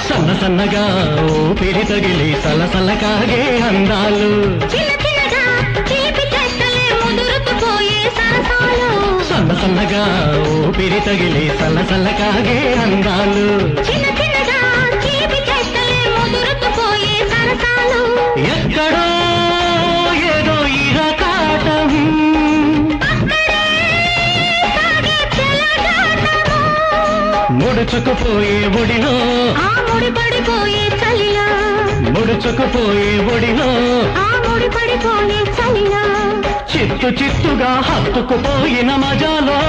సన్న సన్నగా ఊపిరి తగిలి సలసల కాగే అందాలు సన్న సన్నగా ఊపిరి తగిలి సలసల కాగే అందాలు ఎక్కడో ఏదో ఇరకాటం ముడుచుకుపోయే ఒడిలో ముడిపడిపోయే చలిలా ముడుచుకుపోయే ఒడిలో ముడిపడిపోయే చలిలా చిత్తు చిత్తుగా హత్తుకుపోయిన మజాలో